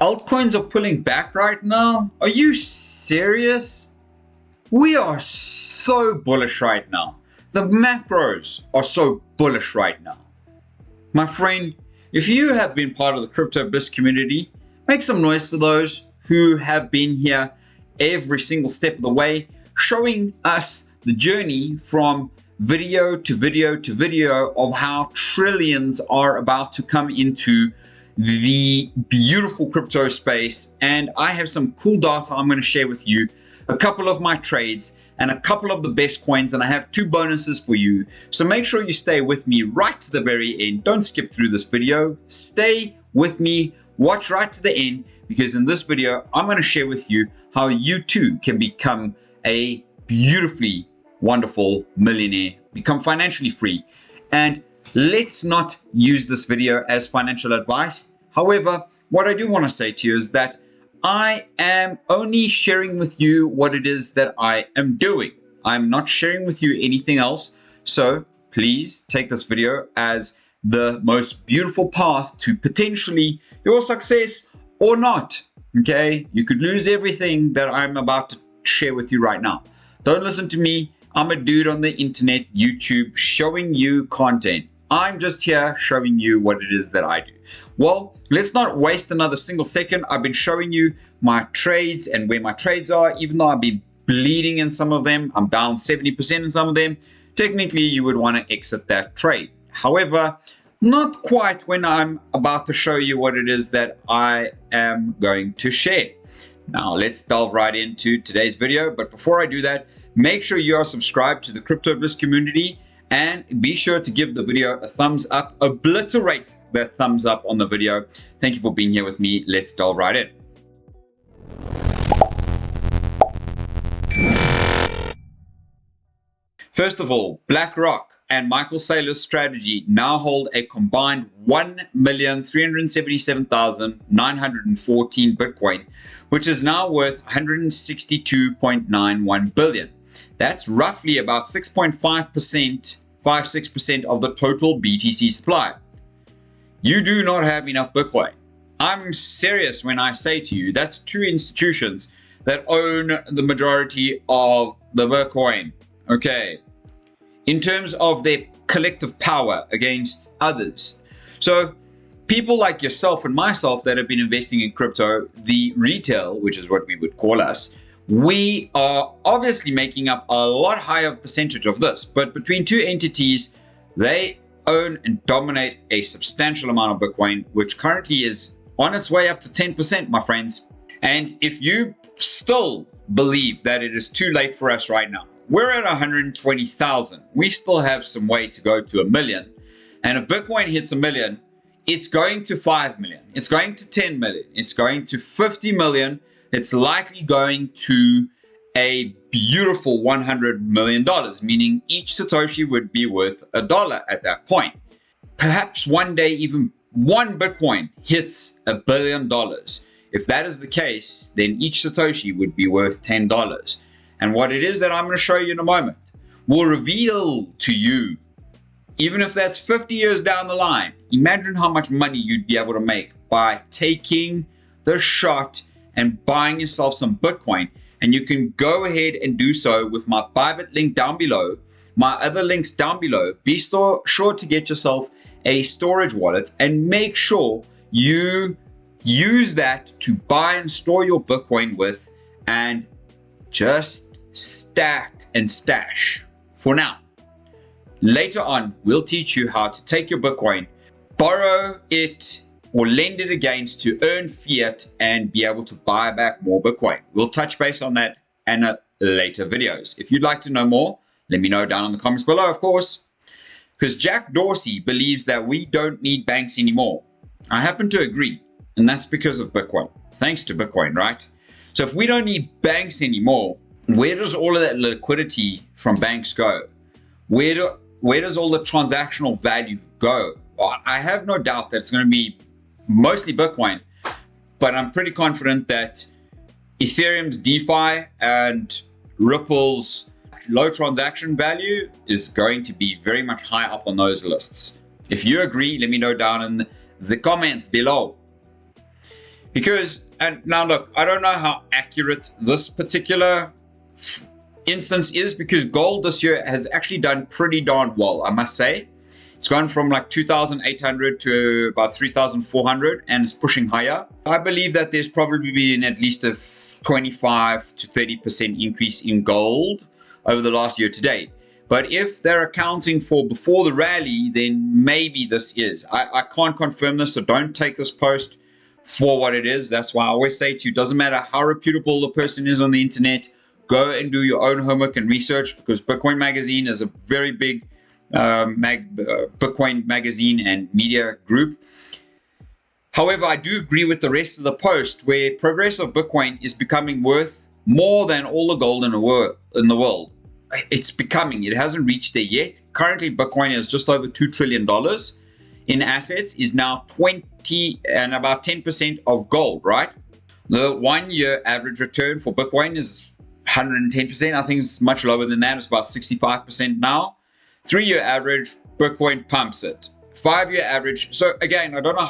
Altcoins are pulling back right now? Are you serious? We are so bullish right now. The macros are so bullish right now. My friend, if you have been part of the Crypto Bliss community, make some noise for those who have been here every single step of the way, showing us the journey from video to video to video of how trillions are about to come into the beautiful crypto space. And I have some cool data I'm going to share with you, a couple of my trades and a couple of the best coins, and I have 2 bonuses for you. So make sure you stay with me right to the very end. Don't skip through this video. Stay with me, watch right to the end, because in this video I'm going to share with you how you too can become a beautifully wonderful millionaire, become financially free. And let's not use this video as financial advice. However, what I do want to say to you is that I am only sharing with you what it is that I am doing. I'm not sharing with you anything else. So please take this video as the most beautiful path to potentially your success or not. Okay? You could lose everything that I'm about to share with you right now. Don't listen to me. I'm a dude on the internet, YouTube, showing you content. I'm just here showing you what it is that I do. Well, let's not waste another single second. I've been showing you my trades and where my trades are, even though I've been bleeding in some of them. I'm down 70% in some of them. Technically, you would want to exit that trade. However, not quite when I'm about to show you what it is that I am going to share. Now, let's delve right into today's video. But before I do that, make sure you are subscribed to the Crypto Bliss community. And be sure to give the video a thumbs up, obliterate that thumbs up on the video. Thank you for being here with me. Let's delve right in. First of all, BlackRock and Michael Saylor's strategy now hold a combined 1,377,914 Bitcoin, which is now worth 162.91 billion. That's roughly about 6.56% of the total BTC supply. You do not have enough Bitcoin. I'm serious when I say to you that's 2 institutions that own the majority of the Bitcoin. Okay. In terms of their collective power against others. So people like yourself and myself that have been investing in crypto, the retail, which is what we would call us, we are obviously making up a lot higher percentage of this, but between 2 entities, they own and dominate a substantial amount of Bitcoin, which currently is on its way up to 10%, my friends. And if you still believe that it is too late for us right now, we're at 120,000. We still have some way to go to 1 million. And if Bitcoin hits 1 million, it's going to 5 million. It's going to 10 million. It's going to 50 million. It's likely going to a beautiful $100 million, meaning each Satoshi would be worth $1 at that point. Perhaps one day even 1 Bitcoin hits $1 billion. If that is the case, then each Satoshi would be worth $10. And what it is that I'm going to show you in a moment will reveal to you, even if that's 50 years down the line, imagine how much money you'd be able to make by taking the shot and buying yourself some Bitcoin. And you can go ahead and do so with my Bybit link down below, my other links down below. Be sure to get yourself a storage wallet and make sure you use that to buy and store your Bitcoin with, and just stack and stash for now. Later on, we'll teach you how to take your Bitcoin, borrow it, or lend it against to earn fiat and be able to buy back more Bitcoin. We'll touch base on that in later videos. If you'd like to know more, let me know down in the comments below, of course. Because Jack Dorsey believes that we don't need banks anymore. I happen to agree, and that's because of Bitcoin. Thanks to Bitcoin, right? So if we don't need banks anymore, where does all of that liquidity from banks go? Where does all the transactional value go? Well, I have no doubt that it's going to be mostly Bitcoin, but I'm pretty confident that Ethereum's DeFi and Ripple's low transaction value is going to be very much high up on those lists. If you agree, let me know down in the comments below. Because, and now look, I don't know how accurate this particular instance is, because gold this year has actually done pretty darn well, I must say. It's gone from like 2,800 to about 3,400 and it's pushing higher. I believe that there's probably been at least a 25 to 30% increase in gold over the last year to date. But if they're accounting for before the rally, then maybe this is. I can't confirm this, so don't take this post for what it is. That's why I always say to you, doesn't matter how reputable the person is on the internet, go and do your own homework and research, because Bitcoin Magazine is a very big Bitcoin magazine and media group. However, I do agree with the rest of the post where progress of Bitcoin is becoming worth more than all the gold in the world. It's becoming, it hasn't reached there yet. Currently, Bitcoin is just over $2 trillion in assets, is now 20 and about 10% of gold, right? The 1 year average return for Bitcoin is 110%. I think it's much lower than that. It's about 65% now. 3 year average, Bitcoin pumps it. 5 year average. So again, I don't know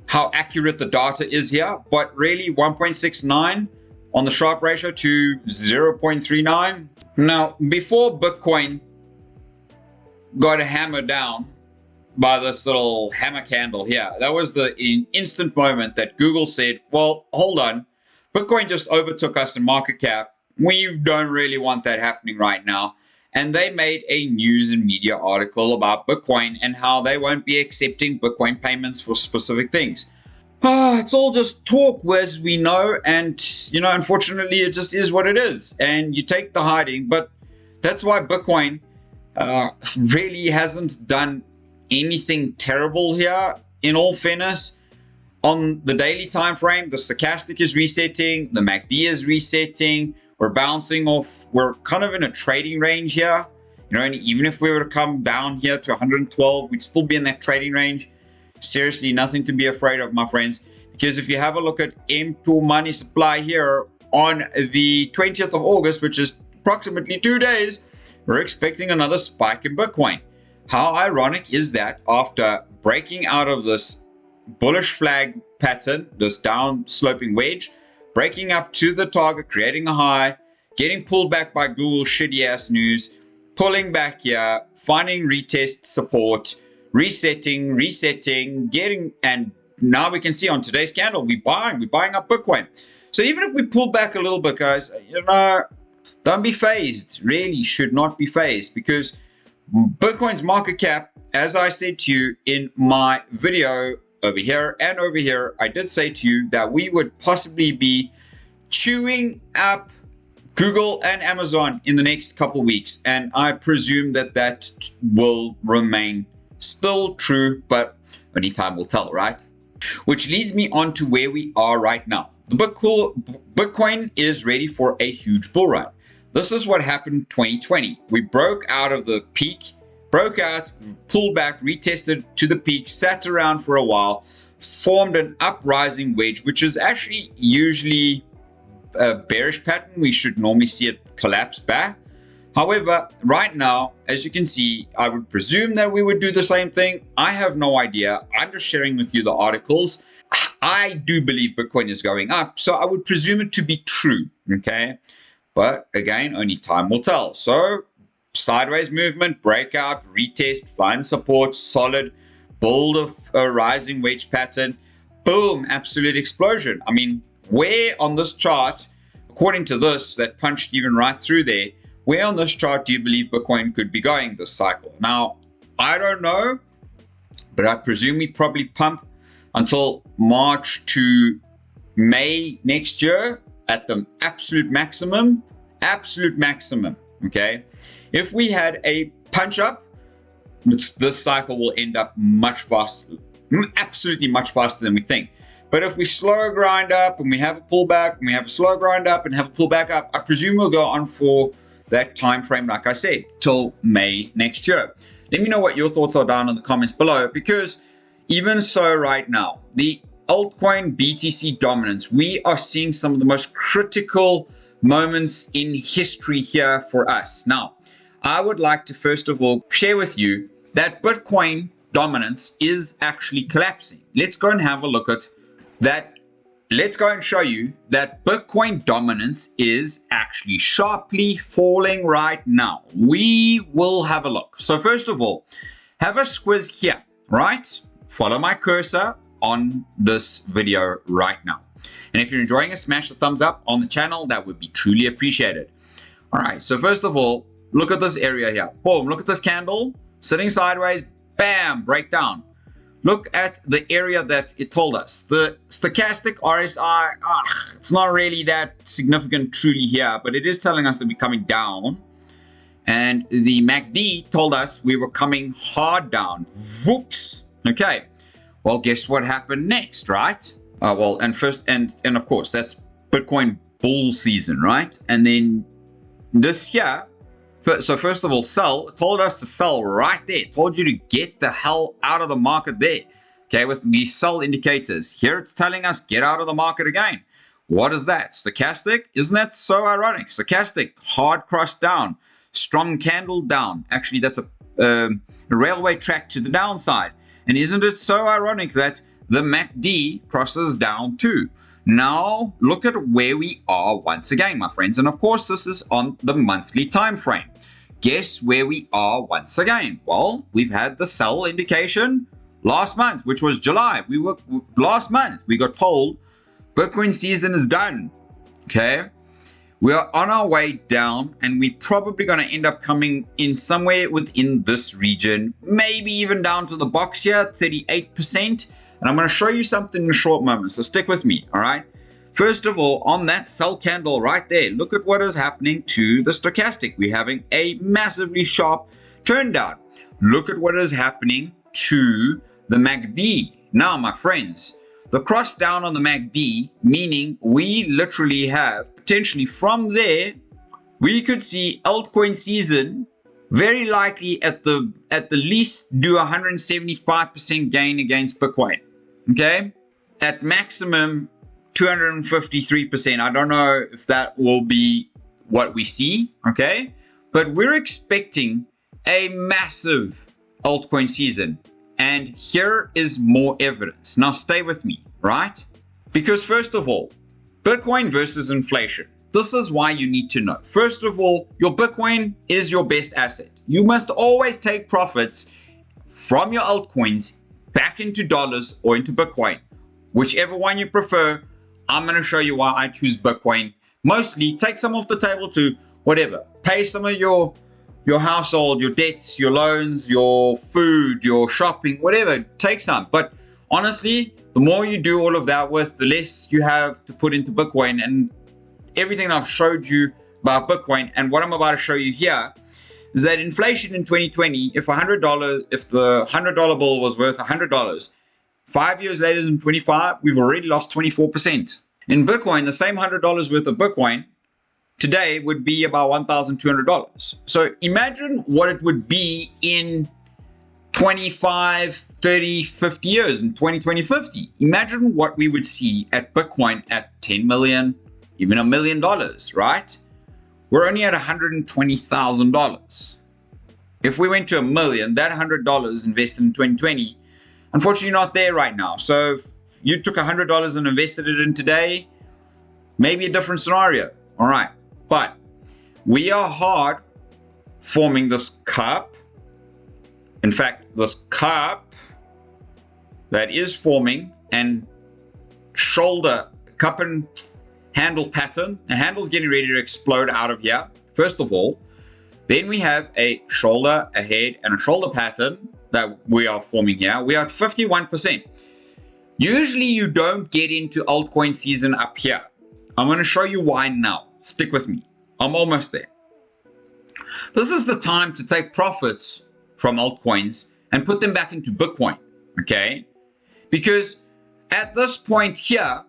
how accurate the data is here, but really 1.69 on the Sharpe ratio to 0.39. Now, before Bitcoin got hammered down by this little hammer candle here, that was the instant moment that Google said, well, hold on, Bitcoin just overtook us in market cap. We don't really want that happening right now. And they made a news and media article about Bitcoin and how they won't be accepting Bitcoin payments for specific things. It's all just talk, as we know, and unfortunately it just is what it is, and you take the hiding. But that's why Bitcoin really hasn't done anything terrible here, in all fairness. On the daily time frame, the stochastic is resetting, the MACD is resetting, we're bouncing off, we're kind of in a trading range here, and even if we were to come down here to 112, we'd still be in that trading range. Seriously, nothing to be afraid of, my friends, because if you have a look at M2 money supply here on the 20th of August, which is approximately 2 days, we're expecting another spike in Bitcoin. How ironic is that after breaking out of this bullish flag pattern, this down sloping wedge, breaking up to the target, creating a high, getting pulled back by Google's shitty ass news, pulling back here, finding retest support, resetting, getting, and now we can see on today's candle, we're buying up Bitcoin. So even if we pull back a little bit, guys, don't be phased. Really should not be phased, because Bitcoin's market cap, as I said to you in my video over here and over here, I did say to you that we would possibly be chewing up Google and Amazon in the next couple of weeks. And I presume that will remain still true, but only time will tell, right? Which leads me on to where we are right now. The Bitcoin is ready for a huge bull run. This is what happened in 2020. We broke out of the peak, pulled back, retested to the peak, sat around for a while, formed an uprising wedge, which is actually usually a bearish pattern. We should normally see it collapse back. However, right now, as you can see, I would presume that we would do the same thing. I have no idea. I'm just sharing with you the articles. I do believe Bitcoin is going up, so I would presume it to be true, okay? But again, only time will tell. So sideways movement, breakout, retest, find support, solid, build a rising wedge pattern, boom, absolute explosion. I mean, where on this chart, according to this, that punched even right through there, where on this chart do you believe Bitcoin could be going this cycle? Now, I don't know, but I presume we probably pump until March to May next year at the absolute maximum, okay? If we had a punch up, this cycle will end up much faster, absolutely much faster than we think. But if we slow grind up and we have a pullback, and we have a slow grind up and have a pullback up, I presume we'll go on for that time frame, like I said, till May next year. Let me know what your thoughts are down in the comments below, because even so right now, the altcoin BTC dominance, we are seeing some of the most critical moments in history here for us. Now, I would like to first of all share with you that Bitcoin dominance is actually collapsing. Let's go and have a look at that let's go and show you that Bitcoin dominance is actually sharply falling right now. We will have a look. So first of all, have a squiz here, right? Follow my cursor on this video right now. And if you're enjoying it, smash the thumbs up on the channel. That would be truly appreciated. All right, so first of all, look at this area here. Boom, look at this candle sitting sideways. Bam, breakdown. Look at the area that it told us. The stochastic RSI, it's not really that significant truly here, but it is telling us that we're coming down. And the MACD told us we were coming hard down. Whoops. Okay. Well, guess what happened next, right? Well, and of course, that's Bitcoin bull season, right? And then this here, so first of all, sell. It told us to sell right there. It told you to get the hell out of the market there. Okay, with these sell indicators. Here it's telling us get out of the market again. What is that? Stochastic? Isn't that so ironic? Stochastic, hard cross down, strong candle down. Actually, that's a railway track to the downside. And isn't it so ironic that the MACD crosses down too? Now, look at where we are once again, my friends. And of course, this is on the monthly time frame. Guess where we are once again? Well, we've had the sell indication last month, which was July. Last month, we got told Bitcoin season is done. Okay. We are on our way down, and we're probably going to end up coming in somewhere within this region, maybe even down to the box here, 38%. And I'm going to show you something in a short moment, so stick with me, all right? First of all, on that sell candle right there, look at what is happening to the stochastic. We're having a massively sharp turn down. Look at what is happening to the MACD. Now, my friends, the cross down on the MACD, meaning we literally have potentially from there, we could see altcoin season very likely at the least do 175% gain against Bitcoin. Okay, at maximum 253%. I don't know if that will be what we see. Okay, but we're expecting a massive altcoin season, and here is more evidence. Now stay with me, right? Because first of all, Bitcoin versus inflation. This is why you need to know. First of all, your Bitcoin is your best asset. You must always take profits from your altcoins back into dollars or into Bitcoin. Whichever one you prefer, I'm going to show you why I choose Bitcoin. Mostly take some off the table to whatever. Pay some of your household, your debts, your loans, your food, your shopping, whatever. Take some. But honestly, the more you do all of that with, the less you have to put into Bitcoin. And everything I've showed you about Bitcoin and what I'm about to show you here is that inflation in 2020, if the $100 bill was worth $100, 5 years later in 25, we've already lost 24%. In Bitcoin, the same $100 worth of Bitcoin today would be about $1,200. So imagine what it would be in 25, 30, 50 years, in 2020, 50. Imagine what we would see at Bitcoin at 10 million, even $1 million, right? We're only at $120,000. If we went to $1 million, that $100 invested in 2020, unfortunately not there right now. So if you took $100 and invested it in today, maybe a different scenario. All right. But we are hard forming this cup. In fact, this cup that is forming and shoulder cup and handle pattern. The handle's getting ready to explode out of here, first of all. Then we have a shoulder, a head, and a shoulder pattern that we are forming here. We are at 51%. Usually you don't get into altcoin season up here. I'm going to show you why now. Stick with me. I'm almost there. This is the time to take profits from altcoins and put them back into Bitcoin, okay? Because at this point here,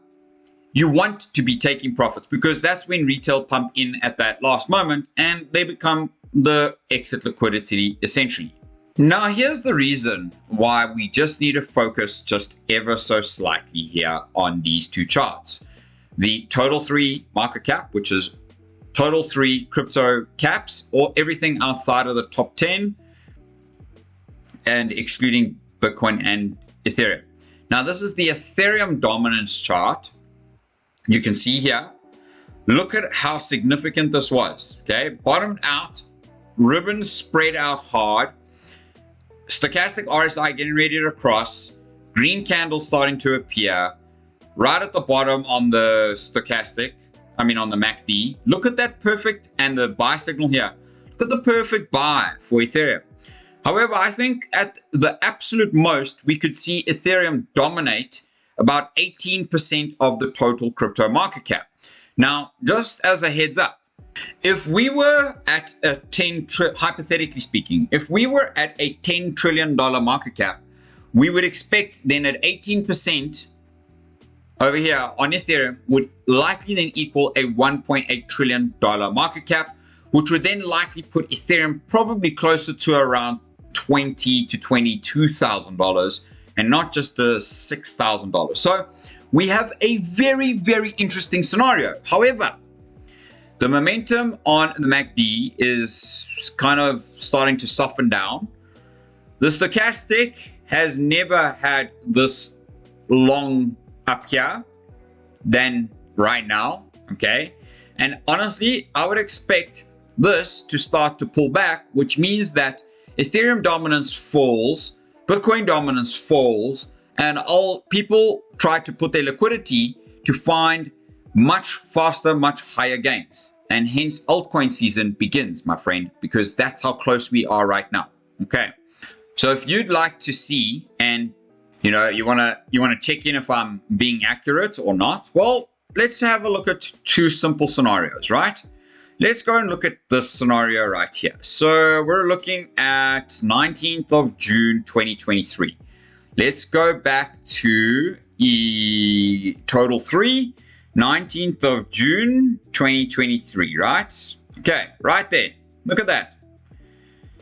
you want to be taking profits because that's when retail pump in at that last moment and they become the exit liquidity essentially. Now, here's the reason why we just need to focus just ever so slightly here on these two charts. The total 3 market cap, which is total 3 crypto caps, or everything outside of the top 10 and excluding Bitcoin and Ethereum. Now, this is the Ethereum dominance chart. You can see here. Look at how significant this was. Okay, bottomed out, ribbon spread out hard, stochastic RSI getting ready to cross, green candle starting to appear, right at the bottom on the stochastic, on the MACD. Look at that perfect, and the buy signal here. Look at the perfect buy for Ethereum. However, I think at the absolute most, we could see Ethereum dominate about 18% of the total crypto market cap. Now, just as a heads up, if we were at a hypothetically speaking, if we were at a $10 trillion market cap, we would expect then at 18% over here on Ethereum would likely then equal a $1.8 trillion market cap, which would then likely put Ethereum probably closer to around $20,000 to $22,000 and not just a $6,000. So we have a very, very interesting scenario. However, the momentum on the MACD is kind of starting to soften down. The stochastic has never had this long up here than right now, okay? And honestly, I would expect this to start to pull back, which means that Ethereum dominance falls, Bitcoin dominance falls, and all people try to put their liquidity to find much faster, much higher gains. And hence altcoin season begins, my friend, because that's how close we are right now. Okay. So if you'd like to see, and you wanna check in if I'm being accurate or not, well, let's have a look at two simple scenarios, right? Let's go and look at this scenario right here. So we're looking at 19th of June, 2023. Let's go back to total 3, 19th of June, 2023, right? Okay, right there. Look at that.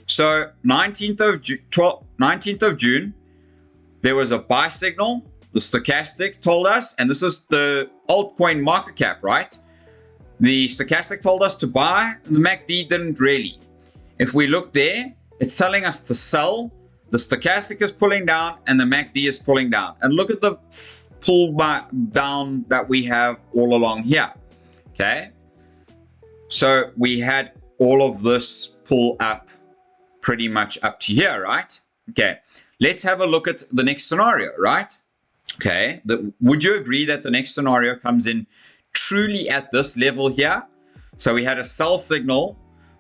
So 19th of June, there was a buy signal. The stochastic told us, and this is the altcoin market cap, right? The stochastic told us to buy, and the MACD didn't really. If we look there, it's telling us to sell. The stochastic is pulling down, and the MACD is pulling down. And look at the pull down that we have all along here. Okay. So we had all of this pull up pretty much up to here, right? Okay. Let's have a look at the next scenario, right? Okay. Would you agree that the next scenario comes in truly at this level here? So we had a sell signal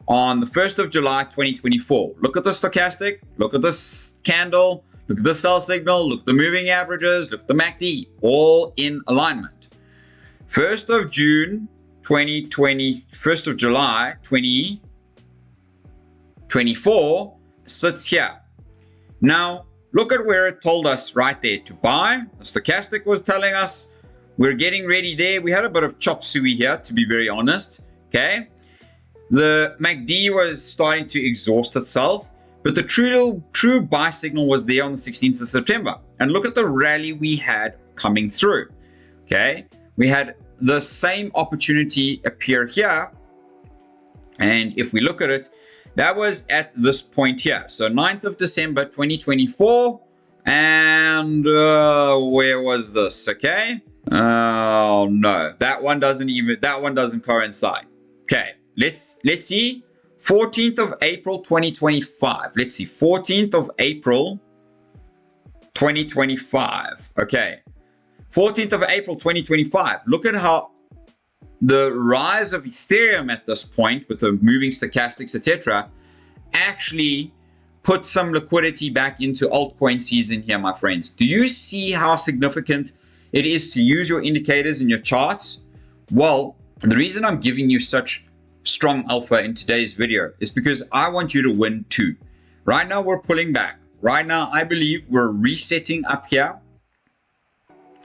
on the 1st of July, 2024. Look at the stochastic, look at this candle, look at the sell signal, look at the moving averages, look at the MACD, all in alignment. 1st of June, 2020, 1st of July, 2024 sits here. Now, look at where it told us right there to buy. The stochastic was telling us we're getting ready there. We had a bit of chop suey here, to be very honest. Okay. The MACD was starting to exhaust itself, but the true buy signal was there on the 16th of September. And look at the rally we had coming through. Okay. We had the same opportunity appear here. And if we look at it, that was at this point here. So 9th of December, 2024. And where was this? Okay. Oh no, that one doesn't coincide. Okay, let's see. 14th of April 2025. Let's see, 14th of April 2025. Okay, 14th of April 2025. Look at how the rise of Ethereum at this point with the moving stochastics, etc., actually put some liquidity back into altcoin season here, my friends. Do you see how significant it is to use your indicators in your charts? Well, the reason I'm giving you such strong alpha in today's video is because I want you to win too. Right now, we're pulling back. Right now, I believe we're resetting up here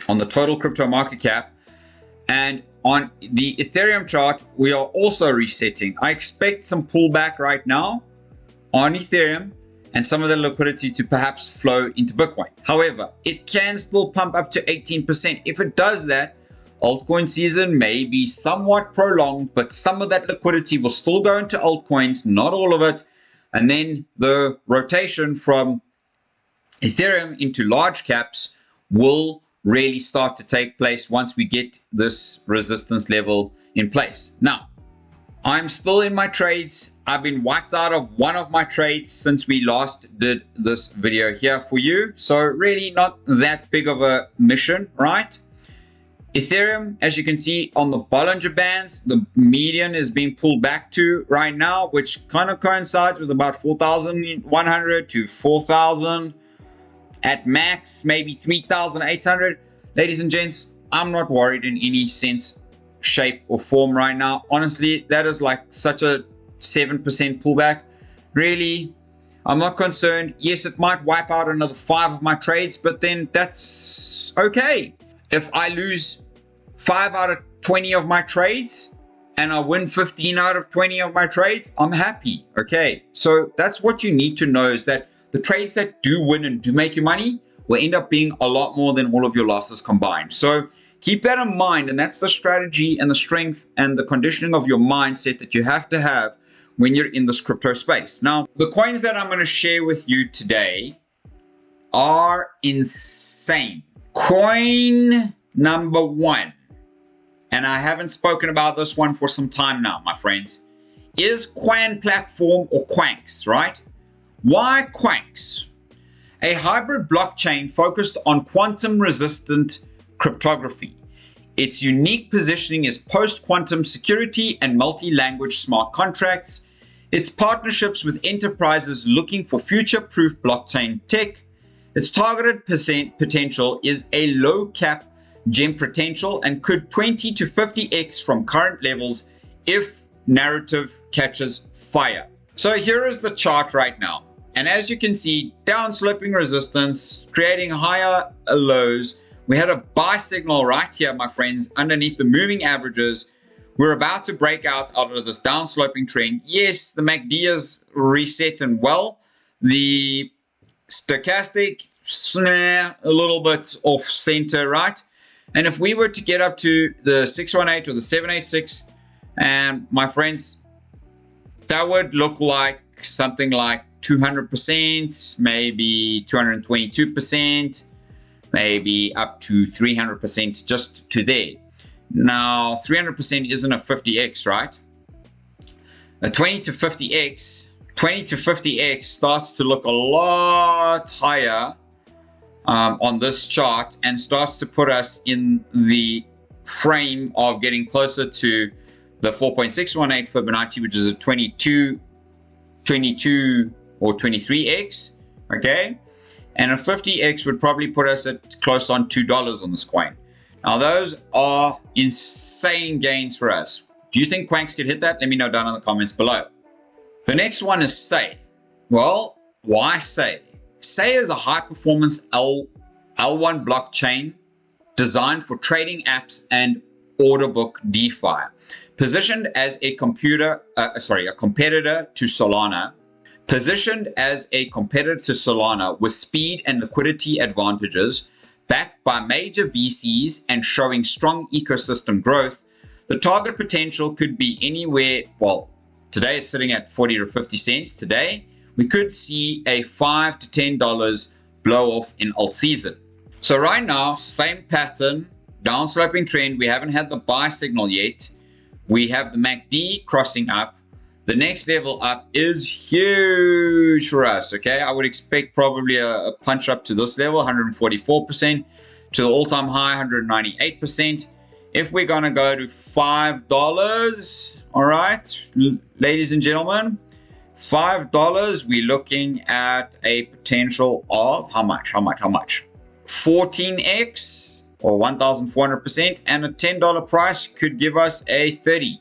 on the total crypto market cap. And on the Ethereum chart, we are also resetting. I expect some pullback right now on Ethereum, and some of the liquidity to perhaps flow into Bitcoin. However, it can still pump up to 18%. If it does that, altcoin season may be somewhat prolonged, but some of that liquidity will still go into altcoins, not all of it. And then the rotation from Ethereum into large caps will really start to take place once we get this resistance level in place. Now, I'm still in my trades. I've been wiped out of one of my trades since we last did this video here for you. So really not that big of a mission, right? Ethereum, as you can see on the Bollinger Bands, the median is being pulled back to right now, which kind of coincides with about 4,100 to 4,000 at max, maybe 3,800. Ladies and gents, I'm not worried in any sense, shape or form right now. Honestly, that is like such a 7% pullback. Really, I'm not concerned. Yes, it might wipe out another 5 of my trades, but then that's okay. If I lose 5 out of 20 of my trades and I win 15 out of 20 of my trades, I'm happy. Okay, so that's what you need to know, is that the trades that do win and do make you money will end up being a lot more than all of your losses combined. So keep that in mind, and that's the strategy and the strength and the conditioning of your mindset that you have to have when you're in this crypto space. Now, the coins that I'm going to share with you today are insane. Coin number 1, and I haven't spoken about this one for some time now, my friends, is Quan Platform, or Quanks, right? Why Quanks? A hybrid blockchain focused on quantum-resistant cryptography. Its unique positioning is post-quantum security and multi-language smart contracts. Its partnerships with enterprises looking for future-proof blockchain tech. Its targeted potential is a low cap gem potential and could 20 to 50x from current levels if narrative catches fire. So here is the chart right now. And as you can see, downsloping resistance, creating higher lows. We had a buy signal right here, my friends, underneath the moving averages. We're about to break out of this downsloping trend. Yes, the MACD is reset and well. The stochastic, a little bit off center, right? And if we were to get up to the 618 or the 786, and my friends, that would look like something like 200%, maybe 222%, maybe up to 300% just to there. Now, 300% isn't a 50x, right? A 20 to 50x starts to look a lot higher on this chart and starts to put us in the frame of getting closer to the 4.618 Fibonacci, which is a 22 or 23x, okay? And a 50x would probably put us at close on $2 on this coin. Now, those are insane gains for us. Do you think Quanks could hit that? Let me know down in the comments below. The next one is Say. Well, why Say? Say is a high-performance L1 blockchain designed for trading apps and order book DeFi. Positioned as a competitor to Solana. With speed and liquidity advantages, backed by major VCs and showing strong ecosystem growth, the target potential could be anywhere, well, today it's sitting at 40 to 50 cents today. We could see a $5 to $10 blow off in alt season. So right now, same pattern, downsloping trend. We haven't had the buy signal yet. We have the MACD crossing up. The next level up is huge for us, okay? I would expect probably a punch up to this level, 144%, to the all-time high, 198%. If we're going to go to $5, all right, ladies and gentlemen, $5, we're looking at a potential of how much? 14x or 1,400%, and a $10 price could give us a 30.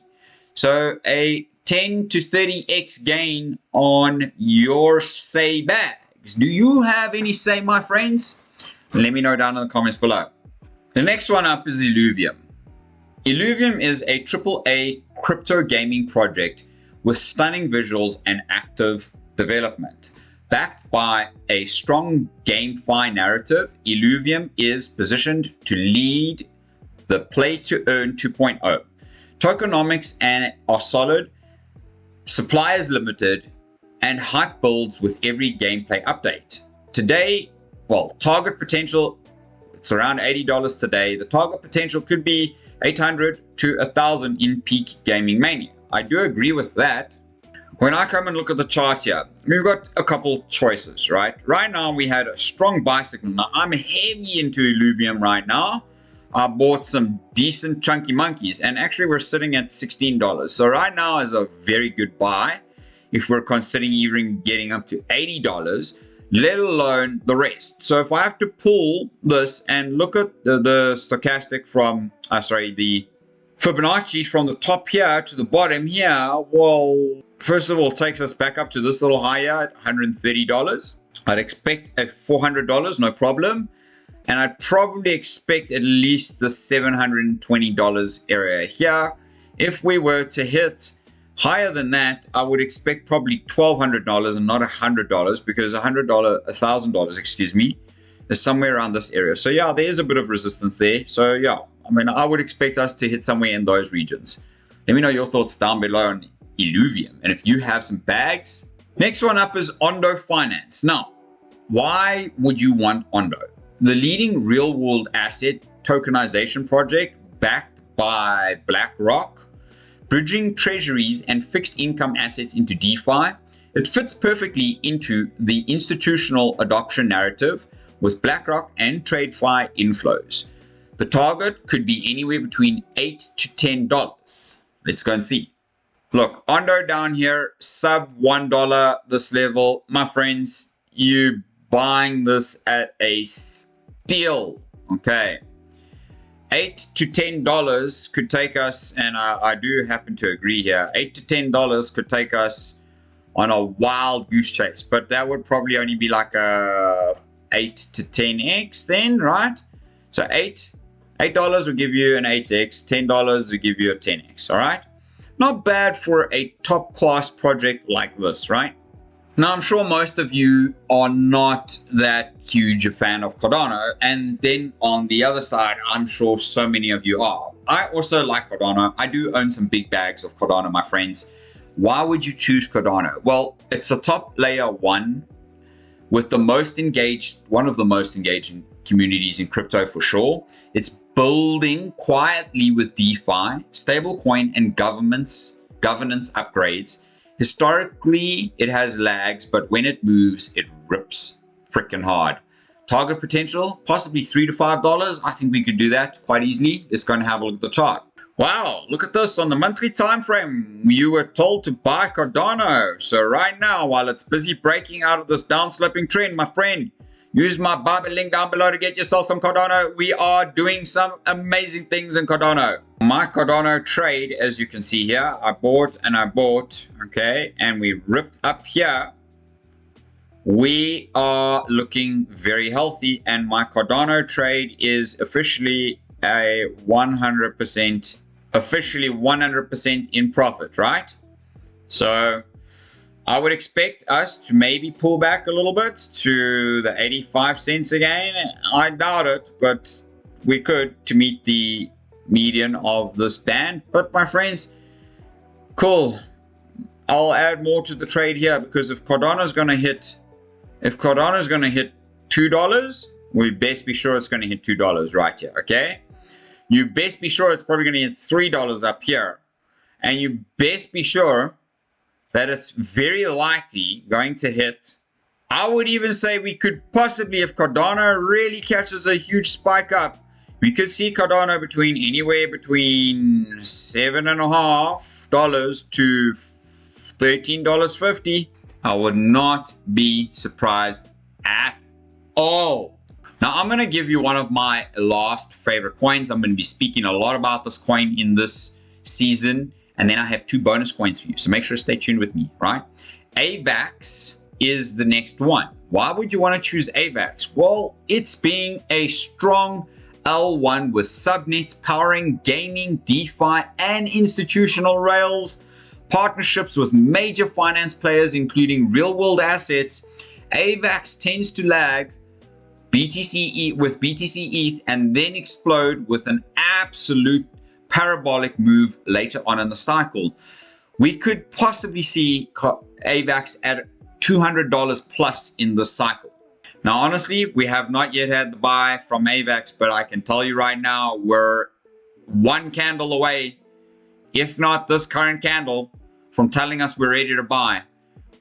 So a 10 to 30x gain on your Say bags. Do you have any Say, my friends? Let me know down in the comments below. The next one up is Illuvium. Illuvium is a AAA crypto gaming project with stunning visuals and active development. Backed by a strong GameFi narrative, Illuvium is positioned to lead the play-to-earn 2.0. Tokenomics are solid, supply is limited, and hype builds with every gameplay update. Today, well, target potential It's around $80 today. The target potential could be 800 to 1,000 in peak gaming mania. I do agree with that. When I come and look at the chart here, we've got a couple choices, right? Right now, we had a strong buy signal. Now, I'm heavy into Illuvium right now. I bought some decent chunky monkeys, and actually, we're sitting at $16. So right now is a very good buy if we're considering even getting up to $80, let alone the rest. So if I have to pull this and look at the stochastic from, the Fibonacci from the top here to the bottom here, well, first of all, takes us back up to this little high here at $130. I'd expect a $400, no problem. And I'd probably expect at least the $720 area here. If we were to hit higher than that, I would expect probably $1,200 and not $100, because $1,000, excuse me, is somewhere around this area. So yeah, there is a bit of resistance there. So yeah, I mean, I would expect us to hit somewhere in those regions. Let me know your thoughts down below on Illuvium, and if you have some bags. Next one up is Ondo Finance. Now, why would you want Ondo? The leading real-world asset tokenization project backed by BlackRock, bridging treasuries and fixed income assets into DeFi. It fits perfectly into the institutional adoption narrative with BlackRock and TradeFi inflows. The target could be anywhere between $8 to $10. Let's go and see. Look, Ondo down here, sub $1 this level. My friends, you buying this at a steal, okay? $8 to $10 could take us, and I do happen to agree here, $8 to $10 could take us on a wild goose chase, but that would probably only be like a 8 to 10x then, right? So $8 will give you an 8x, $10 will give you a 10x, all right? Not bad for a top class project like this, right? Now, I'm sure most of you are not that huge a fan of Cardano, and then on the other side, I'm sure so many of you are. I also like Cardano. I do own some big bags of Cardano, my friends. Why would you choose Cardano? Well, it's a top layer one with the most engaged, one of the most engaging communities in crypto for sure. It's building quietly with DeFi, stablecoin, and governance upgrades. Historically, it has lags, but when it moves, it rips freaking hard. Target potential, possibly $3 to $5. I think we could do that quite easily. Let's go and have a look at the chart. Wow, look at this. On the monthly time frame, you were told to buy Cardano. So right now, while it's busy breaking out of this downsloping trend, my friend, use my Barbie link down below to get yourself some Cardano. We are doing some amazing things in Cardano. My Cardano trade, as you can see here, I bought and I bought, okay, and we ripped up here. We are looking very healthy, and my Cardano trade is officially a 100% in profit, right? So I would expect us to maybe pull back a little bit to the 85 cents again. I doubt it, but we could to meet the median of this band. But my friends, cool. I'll add more to the trade here, because if Cardano's going to hit $2, we best be sure it's going to hit $2 right here, okay? You best be sure it's probably going to hit $3 up here. And you best be sure that it's very likely going to hit, I would even say we could possibly, if Cardano really catches a huge spike up, we could see Cardano anywhere between $7.50 to $13.50. I would not be surprised at all. Now, I'm going to give you one of my last favorite coins. I'm going to be speaking a lot about this coin in this season. And then I have 2 bonus coins for you. So make sure to stay tuned with me, right? AVAX is the next one. Why would you want to choose AVAX? Well, it's being a strong L1 with subnets powering gaming, DeFi, and institutional rails, partnerships with major finance players, including real-world assets. AVAX tends to lag BTC ETH and then explode with an absolute parabolic move later on in the cycle. We could possibly see AVAX at $200 plus in this cycle. Now, honestly, we have not yet had the buy from AVAX, but I can tell you right now, we're one candle away, if not this current candle, from telling us we're ready to buy.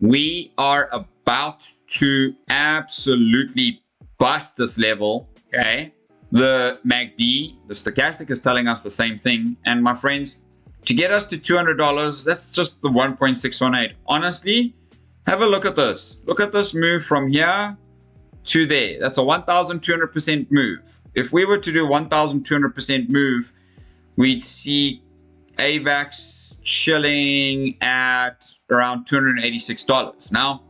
We are about to absolutely bust this level, okay? The MACD, the stochastic, is telling us the same thing. And my friends, to get us to $200, that's just the 1.618. Honestly, have a look at this. Look at this move from here to there. That's a 1,200% move. If we were to do 1,200% move, we'd see AVAX chilling at around $286. Now,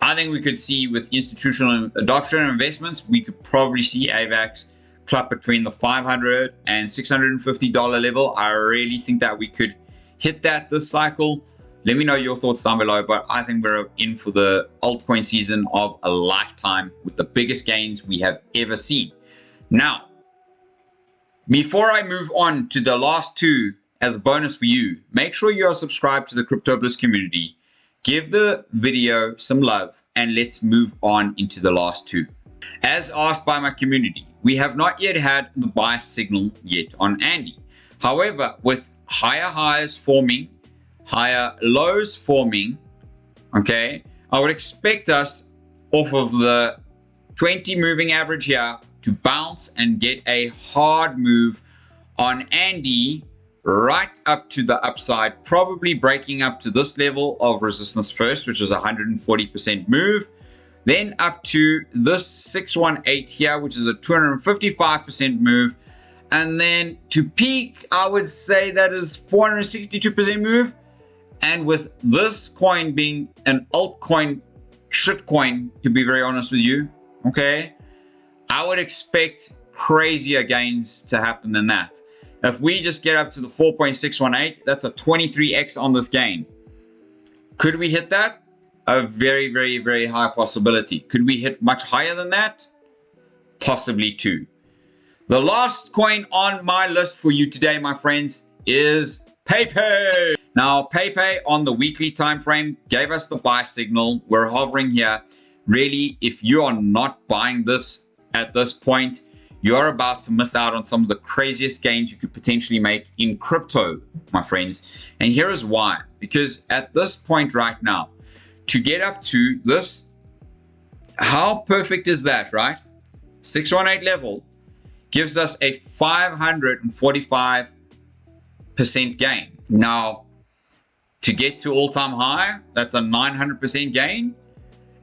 I think we could see with institutional adoption and investments, we could probably see AVAX club between the $500 and $650 level. I really think that we could hit that this cycle. Let me know your thoughts down below, but I think we're in for the altcoin season of a lifetime with the biggest gains we have ever seen. Now, before I move on to the last two, as a bonus for you, make sure you are subscribed to the Crypto Bliss community. Give the video some love and let's move on into the last two. As asked by my community, we have not yet had the buy signal yet on Andy. However, with higher highs forming, higher lows forming, okay, I would expect us off of the 20 moving average here to bounce and get a hard move on Andy right up to the upside, probably breaking up to this level of resistance first, which is a 140% move, then up to this 618 here, which is a 255% move, and then to peak, I would say that is 462% move. And with this coin being an altcoin shitcoin, to be very honest with you, okay, I would expect crazier gains to happen than that. If we just get up to the 4.618, that's a 23x on this gain. Could we hit that? A very, very, very high possibility. Could we hit much higher than that? Possibly too. The last coin on my list for you today, my friends, is PayPay. Now, PayPay on the weekly time frame gave us the buy signal. We're hovering here. Really, if you are not buying this at this point, you're about to miss out on some of the craziest gains you could potentially make in crypto, my friends. And here is why. Because at this point right now, to get up to this, how perfect is that, right? 618 level gives us a 545% gain. Now, to get to all-time high, that's a 900% gain.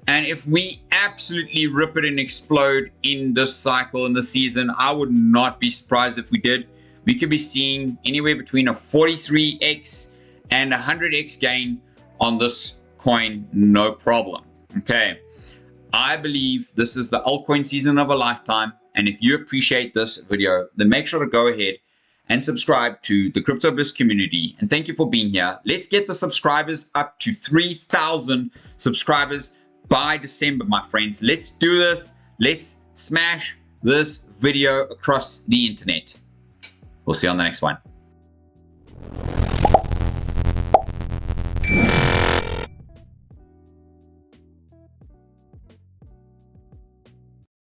And if we absolutely rip it and explode in this cycle, in this season, I would not be surprised if we did. We could be seeing anywhere between a 43x and 100x gain on this coin, no problem. Okay, I believe this is the altcoin season of a lifetime. And if you appreciate this video, then make sure to go ahead and subscribe to the Crypto Bliss community. And thank you for being here. Let's get the subscribers up to 3,000 subscribers by December, my friends. Let's do this. Let's smash this video across the internet. We'll see you on the next one.